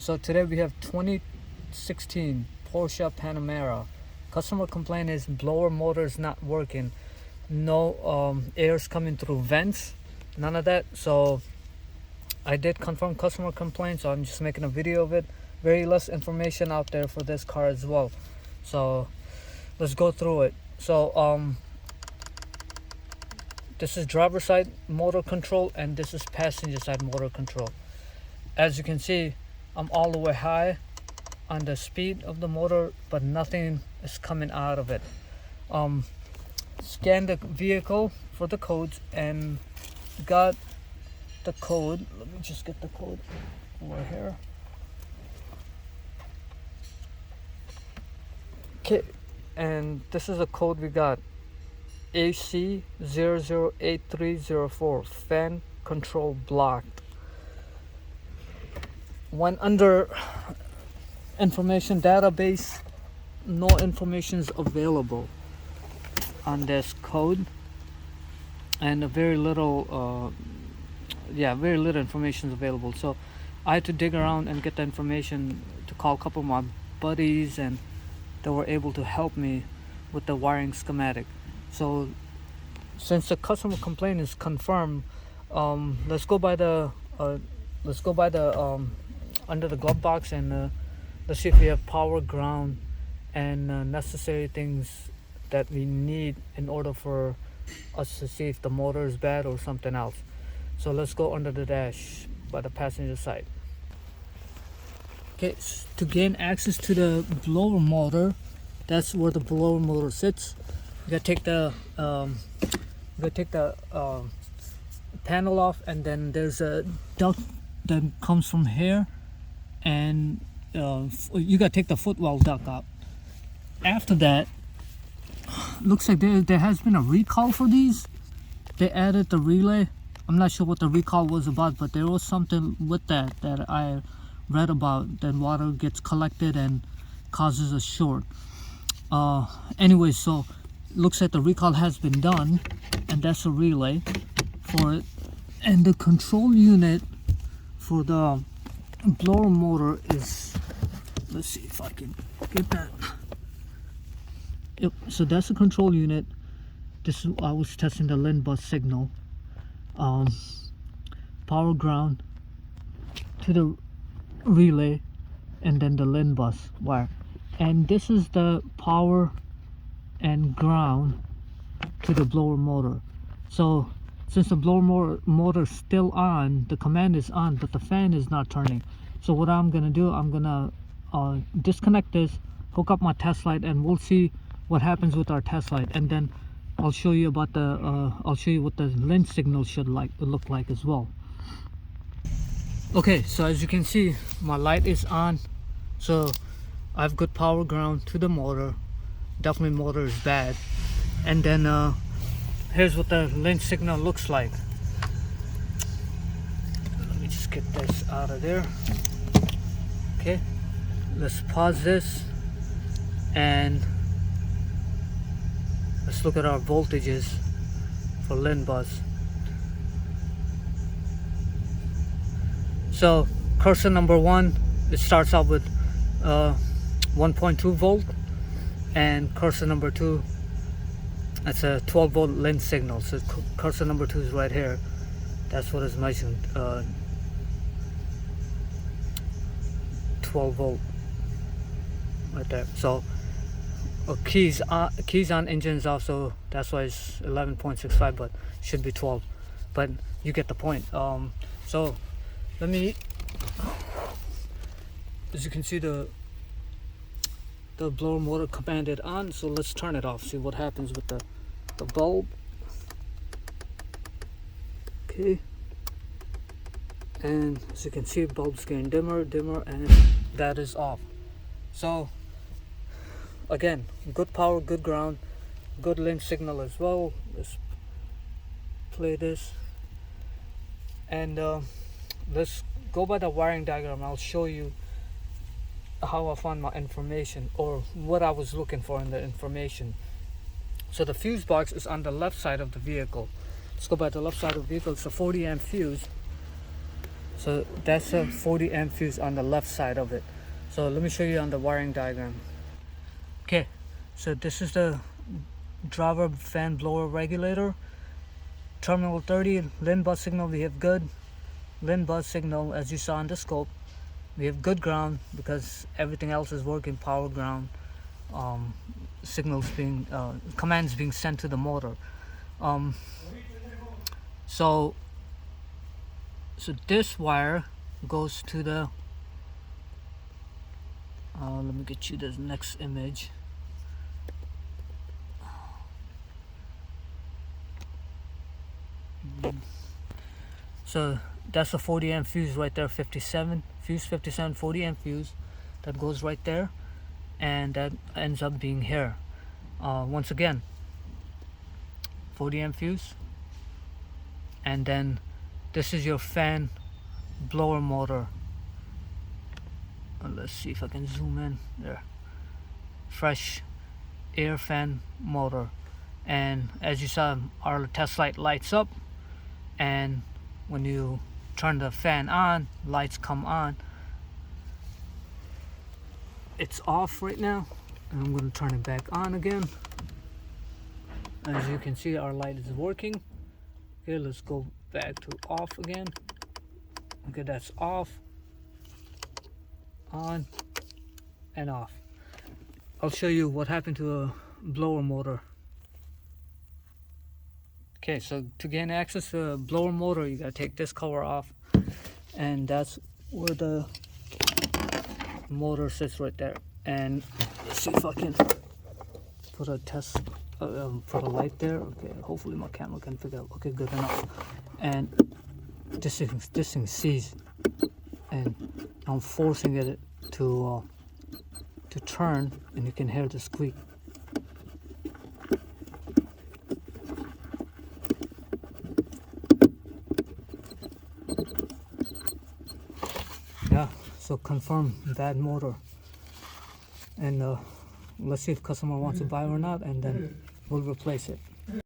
So today we have 2016 Porsche Panamera. Customer complaint is blower motor is not working. No air's coming through vents. None of that. So I did confirm customer complaint, so I'm just making a video of it. Very less information out there for this car as well. So let's go through it. So this is driver side motor control and this is passenger side motor control. As you can see, I'm all the way high on the speed of the motor, but nothing is coming out of it. Scan the vehicle for the codes and got the code. Let me just get the code over here. Okay, and this is a code we got. AC008304, fan control blocked. When under information database, no information is available on this code, and very little information is available. So I had to dig around and get the information, to call a couple of my buddies, and they were able to help me with the wiring schematic. So since the customer complaint is confirmed, let's go by the under the glove box and let's see if we have power, ground, and necessary things that we need in order for us to see if the motor is bad or something else. So let's go under the dash by the passenger side. Okay, to gain access to the blower motor, that's where the blower motor sits. You gotta take the panel off, and then there's a duct that comes from here, and you gotta take the footwell duct out. After that, looks like there has been a recall for these. They added the relay. I'm not sure what the recall was about, but there was something with that I read about. Then water gets collected and causes a short. Anyway, so looks like the recall has been done, and that's a relay for it. And the control unit for the blower motor is, let's see if I can get that. Yep, so that's the control unit. This is, I was testing the LIN bus signal. Power ground to the relay, and then the LIN bus wire. And this is the power and ground to the blower motor. So since the blower motor is still on, the command is on, but the fan is not turning. So what I'm gonna do, I'm gonna disconnect this, hook up my test light, and we'll see what happens with our test light. And then I'll show you about the I'll show you what the LIN signal should look like as well. Okay, so as you can see, my light is on, so I've got power ground to the motor. Definitely motor is bad. And then here's what the LIN signal looks like. Let me just get this out of there. Okay, let's pause this and let's look at our voltages for LIN bus. So cursor number 1, it starts out with 1.2 volt, and cursor number 2, that's a 12 volt LIN signal. So cursor number 2 is right here. That's what is measured, 12 volt right there. So keys on, engines off, so that's why it's 11.65, but should be 12, but you get the point. So let me, as you can see, the blower motor commanded on, so let's turn it off, see what happens with the bulb. Okay, and as you can see, bulb's getting dimmer, and that is off. So again, good power, good ground, good LIN signal as well. Let's play this, and let's go by the wiring diagram. I'll show you how I found my information, or what I was looking for in the information. So the fuse box is on the left side of the vehicle. Let's go by the left side of the vehicle. It's a 40 amp fuse. So that's a 40 amp fuse on the left side of it. So let me show you on the wiring diagram. Okay, so this is the driver fan blower regulator. Terminal 30, LIN bus signal, we have good. LIN bus signal, as you saw on the scope, we have good ground because everything else is working power ground. Signals being, commands being sent to the motor. So this wire goes to the, let me get you the next image. So that's a 40 amp fuse right there, 57 fuse, 57 40 amp fuse that goes right there, and that ends up being here. Once again, 40 amp fuse, and then this is your fan blower motor. Let's see if I can zoom in there. Fresh air fan motor, and as you saw, our test light lights up, and when you turn the fan on, lights come on. It's off right now, and I'm going to turn it back on again. As you can see, our light is working. Okay, let's go back to off again. Okay, that's off, on, and off. I'll show you what happened to a blower motor. Okay, so to gain access to a blower motor, you gotta take this cover off, and that's where the motor sits right there. And let's see if I can put a test, put a light there. Okay, hopefully my camera can pick up. Okay, good enough. And this thing sees, and I'm forcing it to turn, and you can hear the squeak. Yeah, so confirm bad motor, and let's see if customer wants to buy or not, and then we'll replace it.